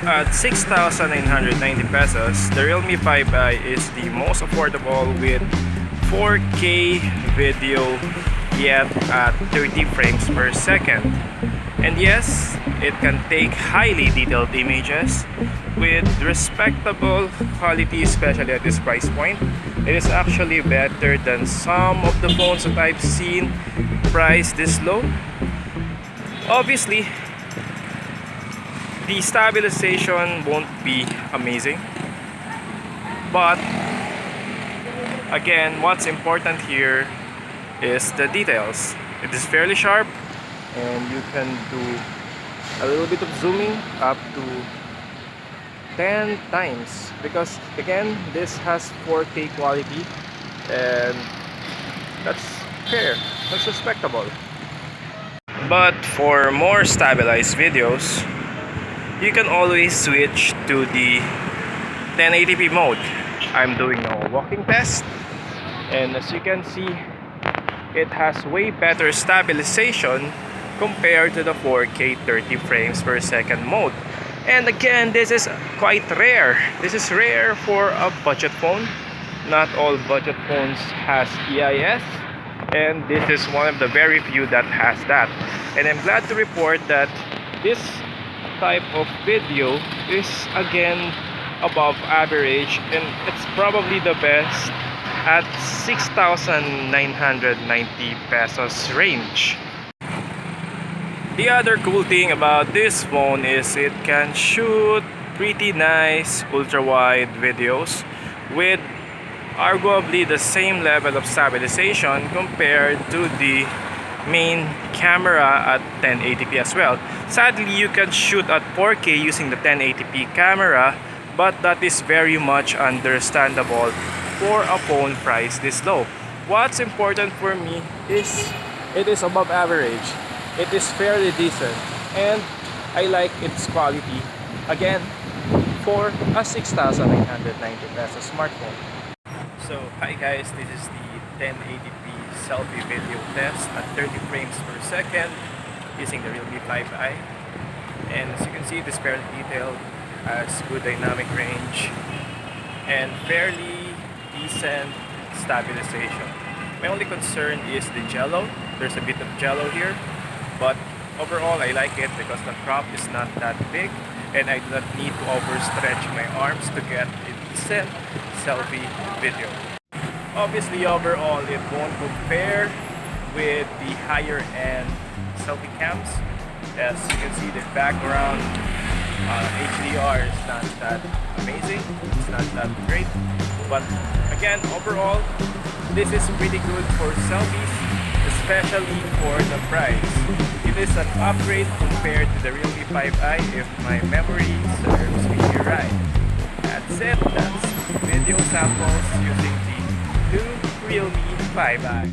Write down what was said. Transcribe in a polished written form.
At 6,990 pesos, the Realme 5i is the most affordable with 4K video yet at 30 frames per second. And yes, it can take highly detailed images with respectable quality, especially at this price point. It is actually better than some of the phones that I've seen priced this low. Obviously, the stabilization won't be amazing, but again, what's important here is the details. It is fairly sharp, and you can do a little bit of zooming up to 10 times, because again, this has 4K quality, and that's fair, that's respectable. But for more stabilized videos, you can always switch to the 1080p mode. I'm doing a walking test, and as you can see, it has way better stabilization compared to the 4K 30 frames per second mode. And again, this is quite rare. This is rare for a budget phone. Not all budget phones has EIS, and this is one of the very few that has that. And I'm glad to report that this type of video is again above average, and it's probably the best at 6,990 pesos range. The other cool thing about this phone is it can shoot pretty nice ultra-wide videos with arguably the same level of stabilization compared to the main camera at 1080p as well. Sadly, you can shoot at 4K using the 1080p camera, but that is very much understandable for a phone priced this low. What's important for me is it is above average. It is fairly decent, and I like its quality, again, for a 6,990 pesos smartphone. So, hi guys, this is the 1080p selfie video test at 30 frames per second using the Realme 5i. And as you can see, it is fairly detailed, has good dynamic range, and fairly decent stabilization. My only concern is the jello. There's a bit of jello here, but overall I like it because the crop is not that big, and I do not need to overstretch my arms to get a decent selfie video. Obviously, overall it won't compare with the higher end selfie cams. As you can see, the background HDR is not that amazing, it's not that great, but again, overall this is pretty good for selfies, especially for the price. It is an upgrade compared to the Realme 5i if my memory serves me right. That's it, that's video samples using the new Realme 5i.